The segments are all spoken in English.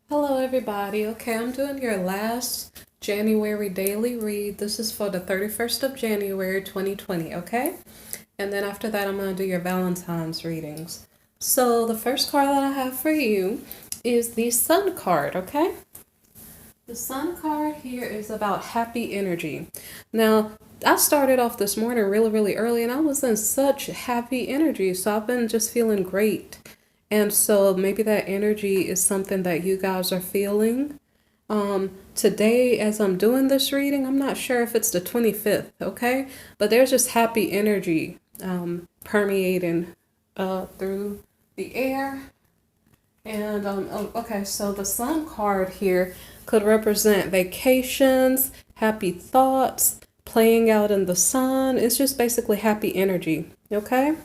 Hello everybody. Okay, I'm doing your last January daily read. This is for the 31st of January 2020, okay? And then after that, I'm going to do your Valentine's readings. So the first card that I have for you is the Sun card, okay? The Sun card here is about happy energy. Now, I started off this morning really early and I was in such happy energy. So I've been just feeling great. And so maybe that energy is something that you guys are feeling. Today, as I'm doing this reading, I'm not sure if it's the 25th, okay? But there's just happy energy permeating through the air. And okay, so the Sun card here could represent vacations, happy thoughts, playing out in the sun. It's just basically happy energy, okay?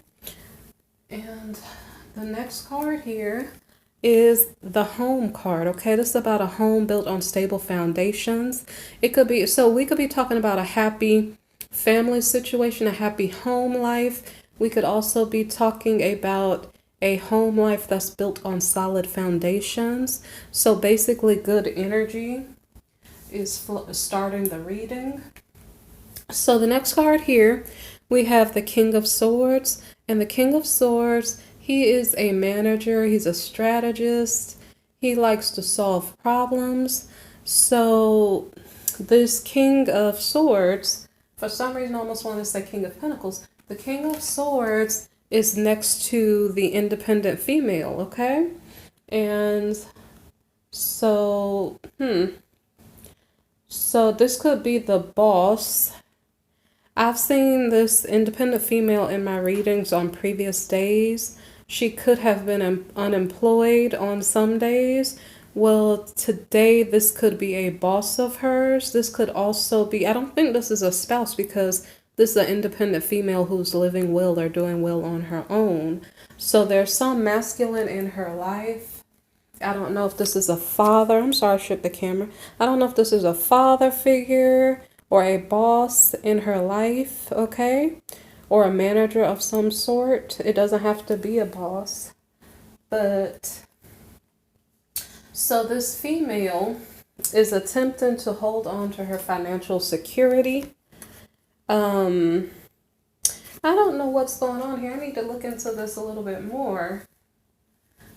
And the next card here is the Home card, okay? This is about a home built on stable foundations. It could be, so we could be talking about a happy family situation, a happy home life. We could also be talking about a home life that's built on solid foundations. So basically, good energy is starting the reading. So the next card here, we have the King of Swords. And the King of Swords, he is a manager, he's a strategist, he likes to solve problems. So this King of Swords, for some reason I almost want to say King of Pentacles. The King of Swords is next to the independent female, okay? And so, so this could be the boss. I've seen this independent female in my readings on previous days. She could have been unemployed on some days. Well, today this could be a boss of hers. This could also be, I don't think this is a spouse because this is an independent female who's living well or doing well on her own. So there's some masculine in her life. I don't know if this is a father. I'm sorry, I shook the camera. I don't know if this is a father figure or a boss in her life, okay? Or a manager of some sort. It doesn't have to be a boss. But so this female is attempting to hold on to her financial security. I don't know what's going on here. I need to look into this a little bit more.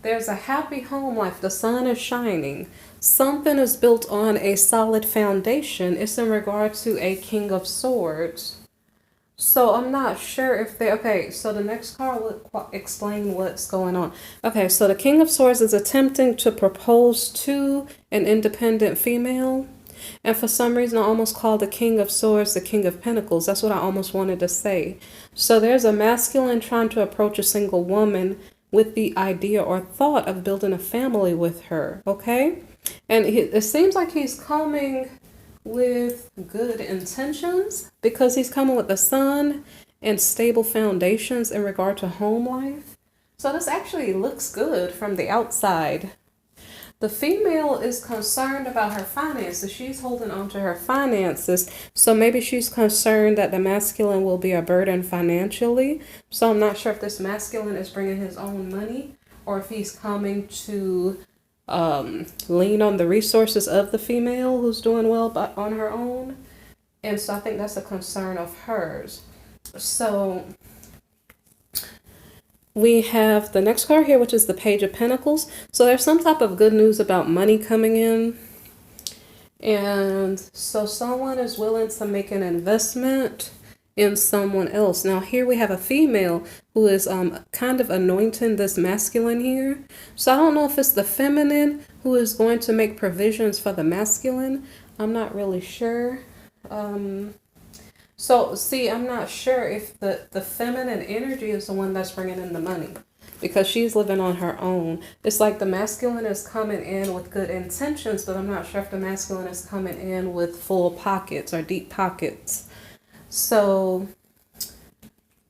There's a happy home life. The sun is shining. Something is built on a solid foundation. It's in regard to a King of Swords. So I'm not sure if they, okay, so the next card will explain what's going on. Okay, so the King of Swords is attempting to propose to an independent female. And for some reason, I almost called the King of Swords the King of Pentacles. That's what I almost wanted to say. So there's a masculine trying to approach a single woman with the idea or thought of building a family with her, okay? And it seems like he's coming with good intentions because he's coming with the sun and stable foundations in regard to home life. So this actually looks good from the outside. The female is concerned about her finances. She's holding on to her finances. So maybe she's concerned that the masculine will be a burden financially. So I'm not sure if this masculine is bringing his own money or if he's coming to lean on the resources of the female who's doing well but on her own. And so I think that's a concern of hers. So we have the next card here, which is the Page of Pentacles. So there's some type of good news about money coming in. And so someone is willing to make an investment in someone else. Now here we have a female who is kind of anointing this masculine here. So I don't know if it's the feminine who is going to make provisions for the masculine. I'm not really sure. So, see, I'm not sure if the feminine energy is the one that's bringing in the money because she's living on her own. It's like the masculine is coming in with good intentions, but I'm not sure if the masculine is coming in with full pockets or deep pockets. So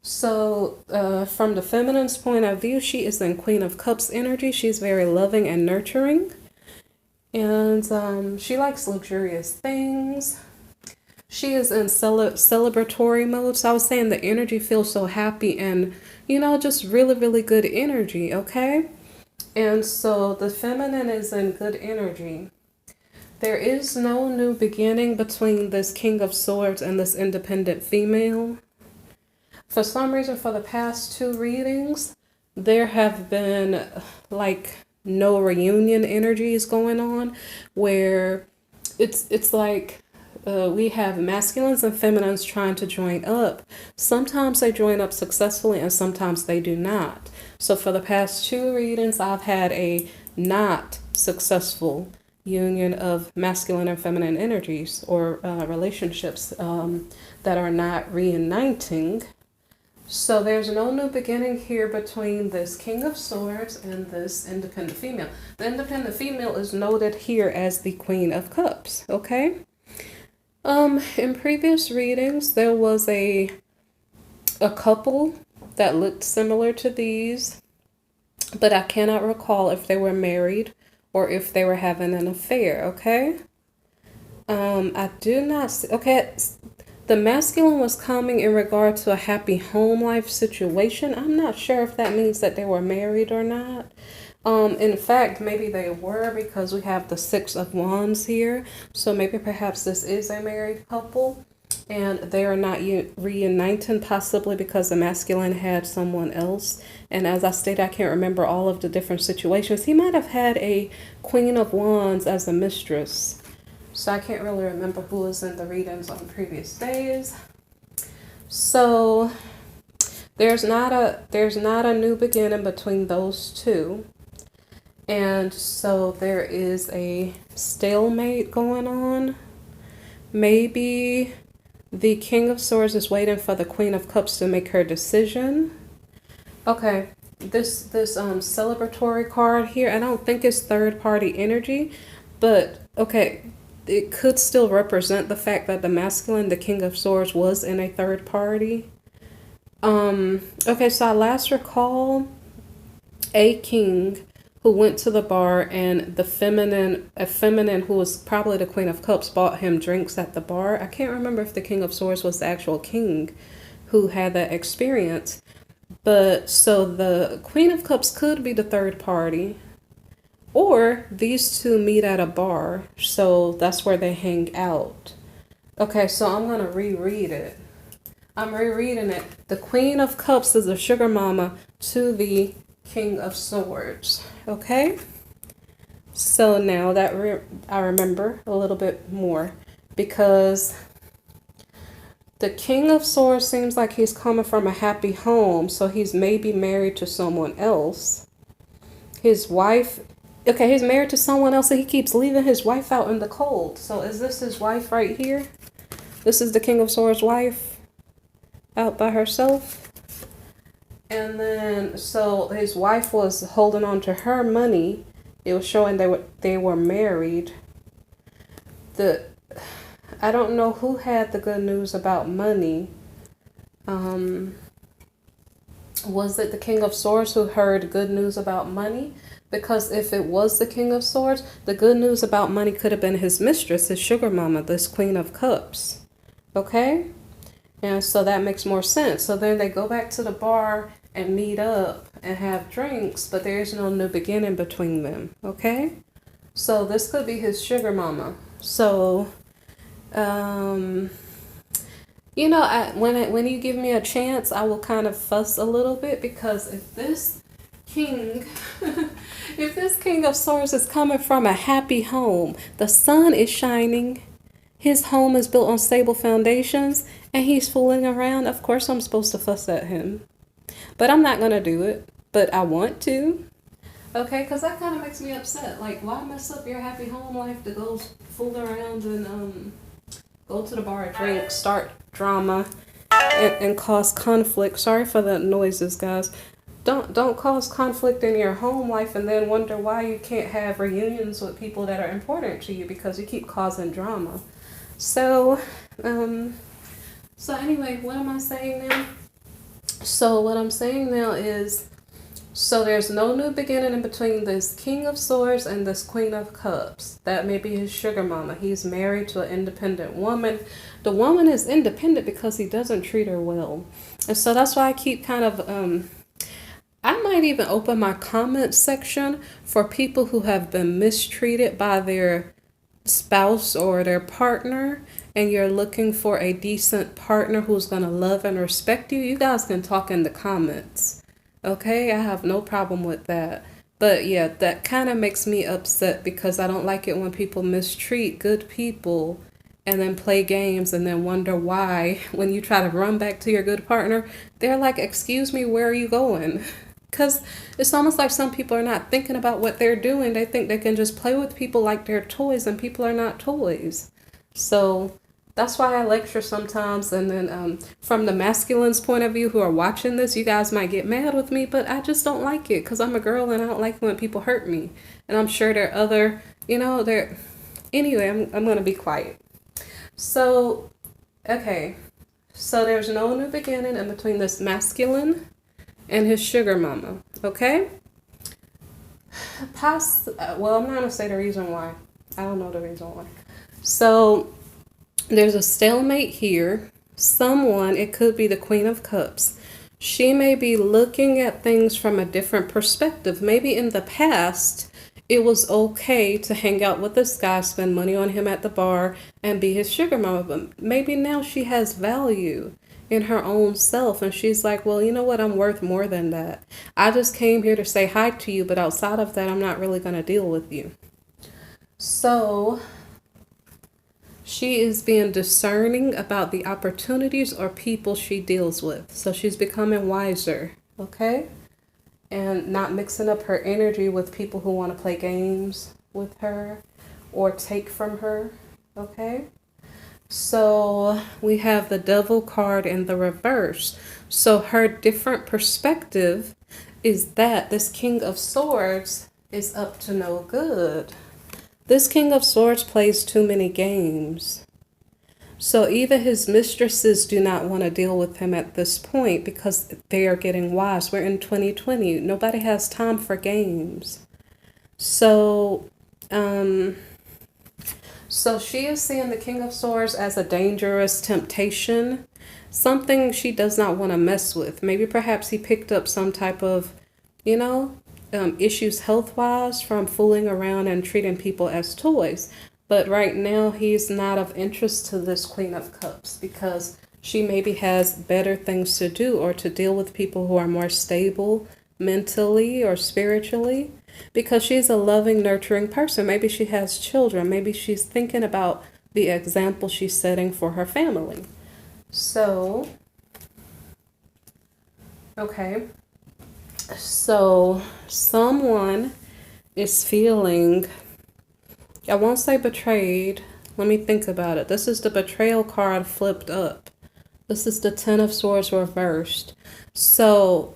from the feminine's point of view, she is in Queen of Cups energy. She's very loving and nurturing. And she likes luxurious things. She is in celebratory mode. So I was saying the energy feels so happy and, you know, just really good energy, okay? And so the feminine is in good energy. There is no new beginning between this King of Swords and this independent female. For some reason, for the past two readings, there have been like no reunion energies going on, where it's like we have masculines and feminines trying to join up. Sometimes they join up successfully and sometimes they do not. So for the past two readings, I've had a not successful union of masculine and feminine energies, or relationships that are not reuniting. So there's no new beginning here between this King of Swords and this independent female. The independent female is noted here as the Queen of Cups, okay? In previous readings, there was a couple that looked similar to these, but I cannot recall if they were married or if they were having an affair, okay? I do not see, okay, the masculine was coming in regard to a happy home life situation. I'm not sure if that means that they were married or not. In fact, maybe they were, because we have the Six of Wands here. So maybe perhaps this is a married couple and they are not reuniting, possibly because the masculine had someone else. And as I stated, I can't remember all of the different situations. He might have had a Queen of Wands as a mistress. So I can't really remember who was in the readings on previous days. So there's not a new beginning between those two. And so there is a stalemate going on. Maybe the King of Swords is waiting for the Queen of Cups to make her decision. Okay, this celebratory card here, I don't think it's third party energy, but okay, it could still represent the fact that the masculine, the King of Swords, was in a third party. Okay, so I last recall a king who went to the bar, and a feminine who was probably the Queen of Cups bought him drinks at the bar. I can't remember if the King of Swords was the actual king who had that experience. But so the Queen of Cups could be the third party, or these two meet at a bar, so that's where they hang out. Okay, so I'm going to reread it. I'm rereading it. The Queen of Cups is a sugar mama to the King of Swords. Okay? So now that I remember a little bit more, because the King of Swords seems like he's coming from a happy home, so he's maybe married to someone else. His wife, okay, he's married to someone else and he keeps leaving his wife out in the cold. So is this his wife right here? This is the King of Swords' wife out by herself. And then, so his wife was holding on to her money. It was showing they were married. I don't know who had the good news about money. Was it the King of Swords who heard good news about money? Because if it was the King of Swords, the good news about money could have been his mistress, his sugar mama, this Queen of Cups. Okay? And so that makes more sense. So then they go back to the bar and meet up and have drinks, but there is no new beginning between them. Okay? So this could be his sugar mama. So, you know, when you give me a chance, I will kind of fuss a little bit, because if this king, if this King of Swords is coming from a happy home, the sun is shining, his home is built on stable foundations, and he's fooling around, of course I'm supposed to fuss at him. But I'm not going to do it, but I want to. Okay, because that kind of makes me upset. Like, why mess up your happy home life to go fool around and go to the bar, drink, start drama, and cause conflict. Sorry for the noises, guys. Don't cause conflict in your home life and then wonder why you can't have reunions with people that are important to you because you keep causing drama. So anyway, what am I saying now? So what I'm saying now is, so there's no new beginning in between this King of Swords and this Queen of Cups. That may be his sugar mama. He's married to an independent woman. The woman is independent because he doesn't treat her well. And so that's why I keep kind of, I might even open my comment section for people who have been mistreated by their spouse or their partner, and you're looking for a decent partner who's going to love and respect you. You guys can talk in the comments. Okay, I have no problem with that. But yeah, that kind of makes me upset because I don't like it when people mistreat good people and then play games and then wonder why when you try to run back to your good partner, they're like, excuse me, where are you going? Because it's almost like some people are not thinking about what they're doing. They think they can just play with people like they're toys, and people are not toys. So that's why I lecture sometimes. And then from the masculine's point of view who are watching this, you guys might get mad with me, but I just don't like it because I'm a girl and I don't like when people hurt me. And I'm sure there are other, anyway, I'm going to be quiet. So, okay. So there's no new beginning in between this masculine and his sugar mama, okay? Well, I'm not going to say the reason why. I don't know the reason why. So there's a stalemate here. Someone, it could be the Queen of Cups. She may be looking at things from a different perspective. Maybe in the past, it was okay to hang out with this guy, spend money on him at the bar, and be his sugar mama. But maybe now she has value in her own self, and she's like, well, you know what? I'm worth more than that. I just came here to say hi to you, but outside of that, I'm not really going to deal with you. So she is being discerning about the opportunities or people she deals with. So she's becoming wiser, okay? And not mixing up her energy with people who want to play games with her or take from her, okay? So we have the Devil card in the reverse. So her different perspective is that this King of Swords is up to no good. This King of Swords plays too many games. So even his mistresses do not want to deal with him at this point because they are getting wise. We're in 2020. Nobody has time for games. So she is seeing the King of Swords as a dangerous temptation, something she does not want to mess with. Maybe perhaps he picked up some type of, issues health-wise from fooling around and treating people as toys. But right now, he's not of interest to this Queen of Cups because she maybe has better things to do or to deal with people who are more stable mentally or spiritually, because she's a loving, nurturing person. Maybe she has children. Maybe she's thinking about the example she's setting for her family. So, okay. So someone is feeling, I won't say betrayed. Let me think about it. This is the betrayal card flipped up. This is the Ten of Swords reversed. So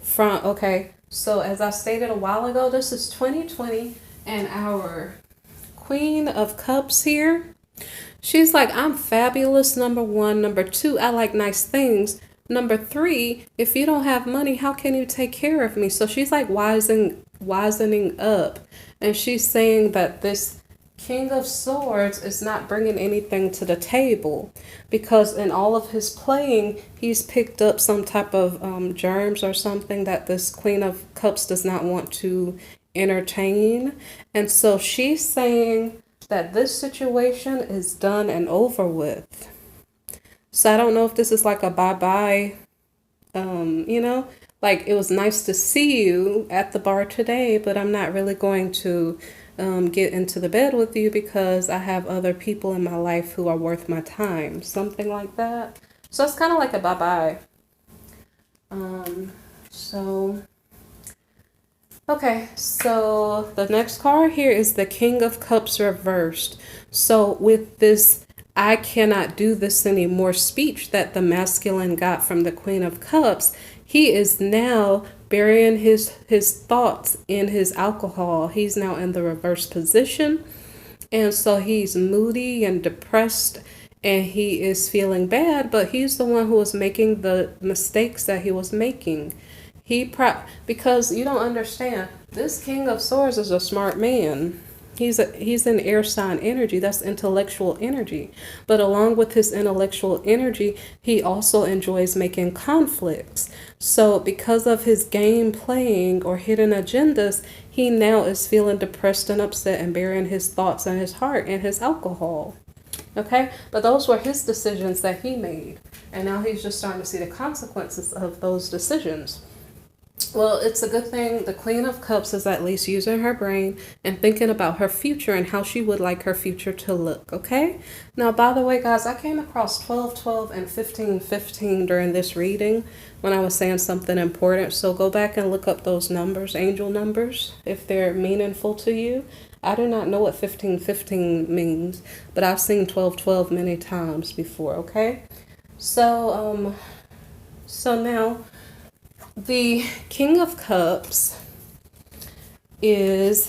so as I stated a while ago, this is 2020 and our Queen of Cups here. She's like, I'm fabulous, number one. Number two, I like nice things. Number three, if you don't have money, how can you take care of me? So she's like wisening up. And she's saying that this King of Swords is not bringing anything to the table because in all of his playing, he's picked up some type of germs or something that this Queen of Cups does not want to entertain. And so she's saying that this situation is done and over with. So I don't know if this is like a bye-bye, like it was nice to see you at the bar today, but I'm not really going to get into the bed with you because I have other people in my life who are worth my time. Something like that. So it's kind of like a bye-bye. Okay, so the next card here is the King of Cups reversed. So with this I cannot do this anymore speech that the masculine got from the Queen of Cups, he is now burying his thoughts in his alcohol. He's now in the reverse position. And so he's moody and depressed and he is feeling bad, but he's the one who was making the mistakes that he was making. Because you don't understand, this King of Swords is a smart man. He's an air sign energy. That's intellectual energy. But along with his intellectual energy, he also enjoys making conflicts. So because of his game playing or hidden agendas, he now is feeling depressed and upset and burying his thoughts and his heart in his alcohol. Okay? But those were his decisions that he made. And now he's just starting to see the consequences of those decisions. Well, it's a good thing the Queen of Cups is at least using her brain and thinking about her future and how she would like her future to look, okay? Now, by the way, guys, I came across 1212 and 1515 during this reading when I was saying something important. So go back and look up those numbers, angel numbers, if they're meaningful to you. I do not know what 1515 means, but I've seen 1212 many times before, okay? So now the King of Cups is,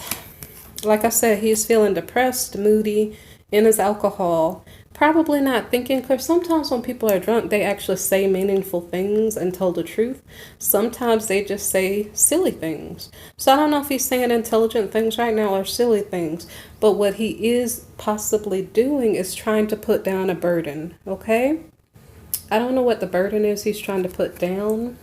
like I said, he's feeling depressed, moody, in his alcohol, probably not thinking, because sometimes when people are drunk, they actually say meaningful things and tell the truth. Sometimes they just say silly things. So I don't know if he's saying intelligent things right now or silly things, but what he is possibly doing is trying to put down a burden, okay? I don't know what the burden is he's trying to put down.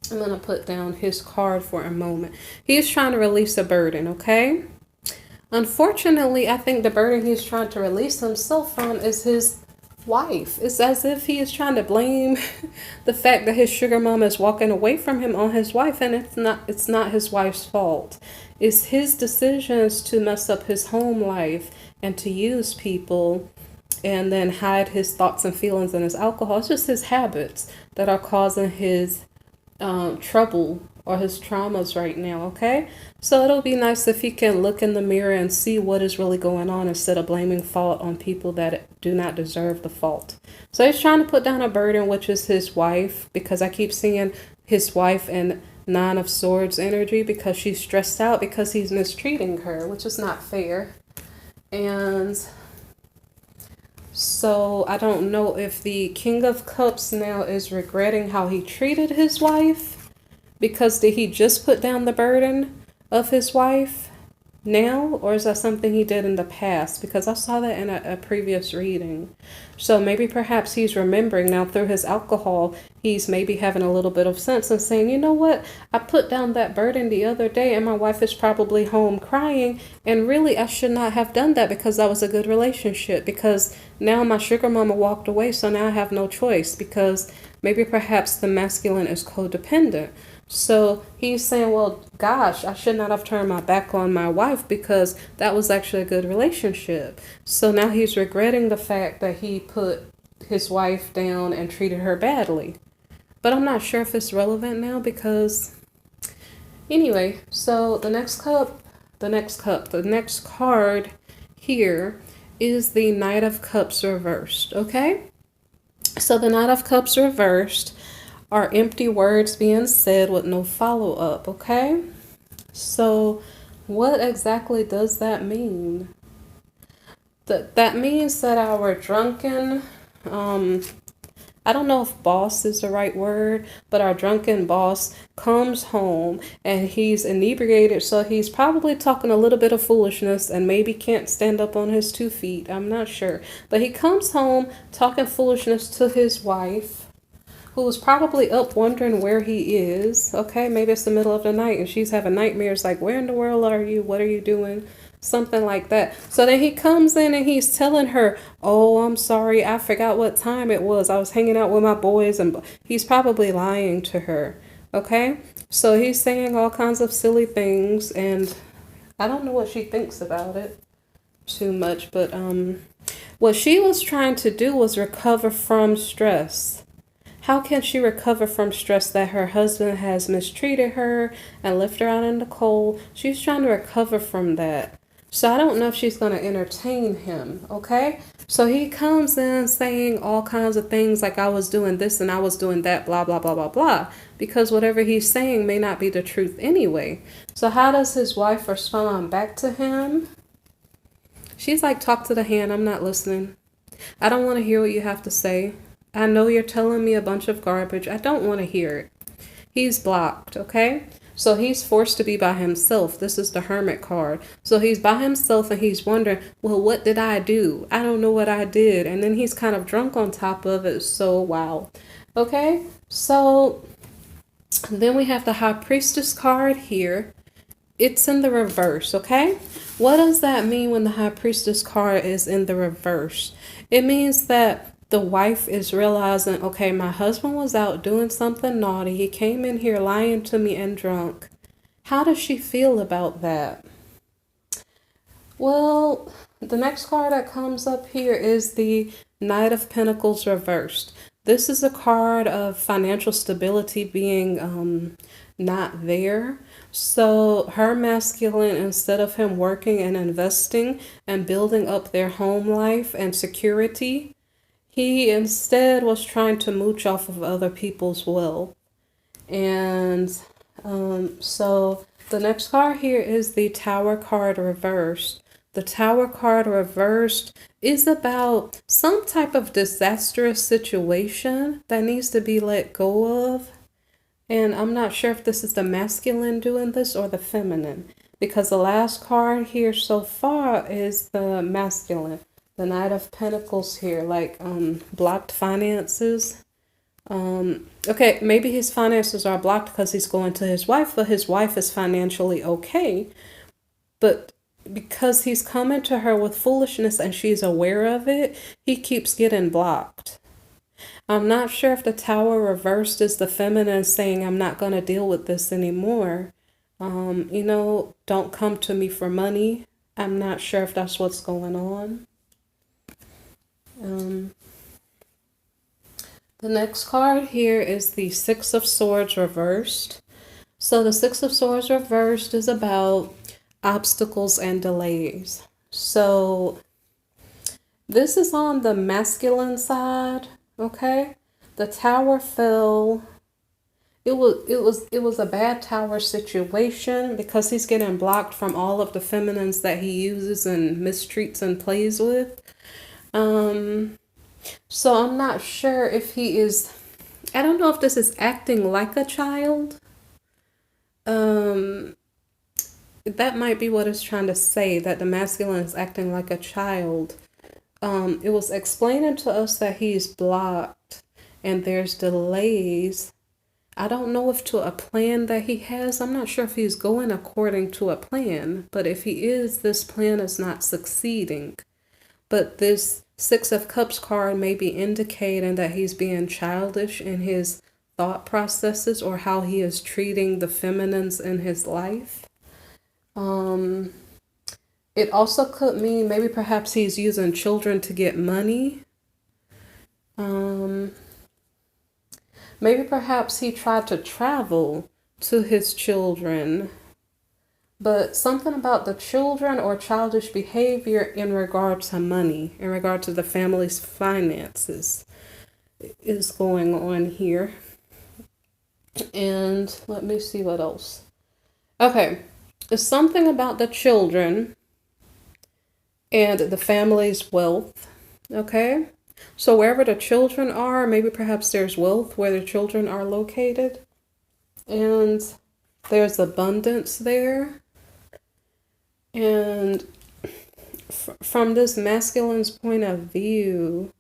I'm going to put down his card for a moment. He's trying to release a burden, okay? Unfortunately, I think the burden he's trying to release himself from is his wife. It's as if he is trying to blame the fact that his sugar mama is walking away from him on his wife, and it's not his wife's fault. It's his decisions to mess up his home life and to use people and then hide his thoughts and feelings in his alcohol. It's just his habits that are causing his trouble or his traumas right now, okay? So it'll be nice if he can look in the mirror and see what is really going on instead of blaming fault on people that do not deserve the fault. So he's trying to put down a burden, which is his wife, because I keep seeing his wife and Nine of Swords energy, because she's stressed out because he's mistreating her, which is not fair. And so I don't know if the King of Cups now is regretting how he treated his wife, because did he just put down the burden of his wife now, or is that something he did in the past? Because I saw that in a previous reading. So maybe perhaps he's remembering now through his alcohol. He's maybe having a little bit of sense and saying, you know what, I put down that burden the other day and my wife is probably home crying, and really I should not have done that because that was a good relationship, because now my sugar mama walked away, so now I have no choice, because maybe perhaps the masculine is codependent. So he's saying, well, gosh, I should not have turned my back on my wife because that was actually a good relationship. So now he's regretting the fact that he put his wife down and treated her badly. But I'm not sure if it's relevant now, because anyway, so the next card here is the Knight of Cups reversed, okay? So the Knight of Cups reversed are empty words being said with no follow-up, okay? So what exactly does that mean? That means that our drunken, I don't know if boss is the right word, but our drunken boss comes home and he's inebriated, so he's probably talking a little bit of foolishness and maybe can't stand up on his 2 feet. I'm not sure. But he comes home talking foolishness to his wife, who's probably up wondering where he is. Okay, maybe it's the middle of the night and she's having nightmares like, where in the world are you? What are you doing? Something like that. So then he comes in and he's telling her, oh, I'm sorry, I forgot what time it was. I was hanging out with my boys, and he's probably lying to her. Okay, so he's saying all kinds of silly things, and I don't know what she thinks about it too much, but what she was trying to do was recover from stress. How can she recover from stress that her husband has mistreated her and left her out in the cold? She's trying to recover from that. So I don't know if she's going to entertain him, okay? So he comes in saying all kinds of things like, I was doing this and I was doing that, blah, blah, blah, blah, blah. Because whatever he's saying may not be the truth anyway. So how does his wife respond back to him? She's like, talk to the hand, I'm not listening. I don't want to hear what you have to say. I know you're telling me a bunch of garbage. I don't want to hear it. He's blocked, okay? So he's forced to be by himself. This is the Hermit card. So he's by himself and he's wondering, well, what did I do? I don't know what I did. And then he's kind of drunk on top of it. So, wow. Okay, so then we have the High Priestess card here. It's in the reverse, okay? What does that mean when the High Priestess card is in the reverse? It means that the wife is realizing, okay, my husband was out doing something naughty. He came in here lying to me and drunk. How does she feel about that? Well, the next card that comes up here is the Knight of Pentacles reversed. This is a card of financial stability being not there. So her masculine, instead of him working and investing and building up their home life and security, he instead was trying to mooch off of other people's wealth. And so the next card here is the Tower card reversed. The Tower card reversed is about some type of disastrous situation that needs to be let go of. And I'm not sure if this is the masculine doing this or the feminine, because the last card here so far is the masculine. The Knight of Pentacles here, like blocked finances. Okay, maybe his finances are blocked because he's going to his wife, but his wife is financially okay. But because he's coming to her with foolishness and she's aware of it, he keeps getting blocked. I'm not sure if the Tower reversed is the feminine saying, I'm not going to deal with this anymore. You know, don't come to me for money. I'm not sure if that's what's going on. The next card here is the Six of Swords reversed. So the Six of Swords reversed is about obstacles and delays. So this is on the masculine side, okay? The Tower fell. It was a bad Tower situation because he's getting blocked from all of the feminines that he uses and mistreats and plays with. So I'm not sure if he is, I don't know if this is acting like a child. That might be what it's trying to say, that the masculine is acting like a child. It was explaining to us that he's blocked and there's delays. I don't know if to a plan that he has. I'm not sure if he's going according to a plan, but if he is, this plan is not succeeding. But this Six of Cups card may be indicating that he's being childish in his thought processes or how he is treating the feminines in his life. It also could mean maybe perhaps he's using children to get money. Maybe perhaps he tried to travel to his children, but something about the children or childish behavior in regard to money, in regard to the family's finances is going on here. And let me see what else. Okay, it's something about the children and the family's wealth, okay? So wherever the children are, maybe perhaps there's wealth where the children are located. And there's abundance there. And from this masculine's point of view,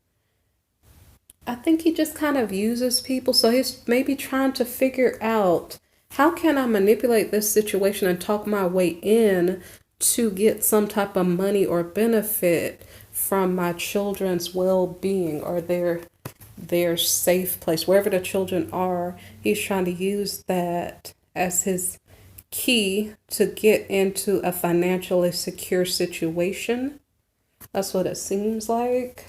I think he just kind of uses people. So he's maybe trying to figure out, how can I manipulate this situation and talk my way in to get some type of money or benefit from my children's well-being or their safe place, wherever the children are. He's trying to use that as his key to get into a financially secure situation. That's what it seems like.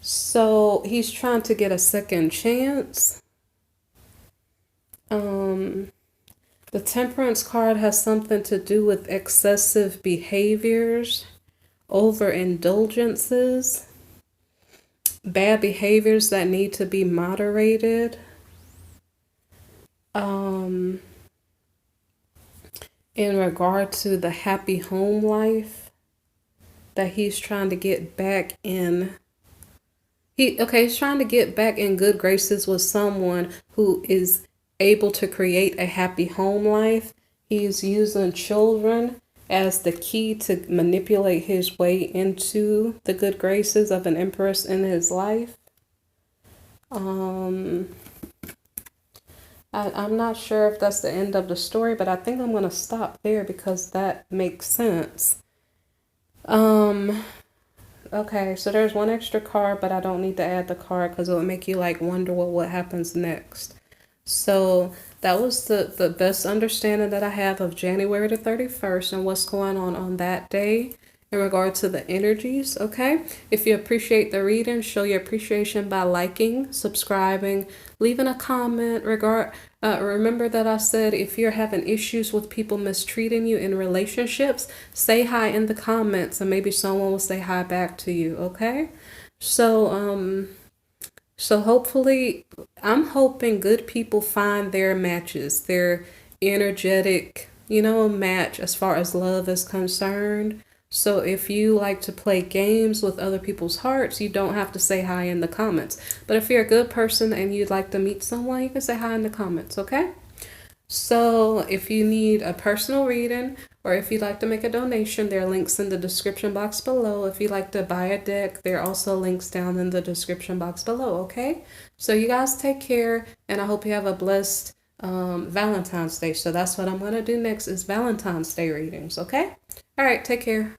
So he's trying to get a second chance. The Temperance card has something to do with excessive behaviors, overindulgences, bad behaviors that need to be moderated. In regard to the happy home life that he's trying to get back in. He's trying to get back in good graces with someone who is able to create a happy home life. He's using children as the key to manipulate his way into the good graces of an empress in his life. Um, I'm not sure if that's the end of the story, but I think I'm gonna stop there because that makes sense. Um, okay, so there's one extra card, but I don't need to add the card because it would make you like wonder what happens next. So that was the best understanding that I have of January the 31st and what's going on that day in regard to the energies. Okay, if you appreciate the reading, show your appreciation by liking, subscribing, leaving a comment. Remember that I said if you're having issues with people mistreating you in relationships, say hi in the comments and maybe someone will say hi back to you. Okay, so so hopefully, I'm hoping good people find their matches, their energetic, match as far as love is concerned. So if you like to play games with other people's hearts, you don't have to say hi in the comments. But if you're a good person and you'd like to meet someone, you can say hi in the comments, okay? So if you need a personal reading or if you'd like to make a donation, there are links in the description box below. If you'd like to buy a deck, there are also links down in the description box below, okay? So you guys take care, and I hope you have a blessed Valentine's Day. So that's what I'm going to do next is Valentine's Day readings, okay? All right, take care.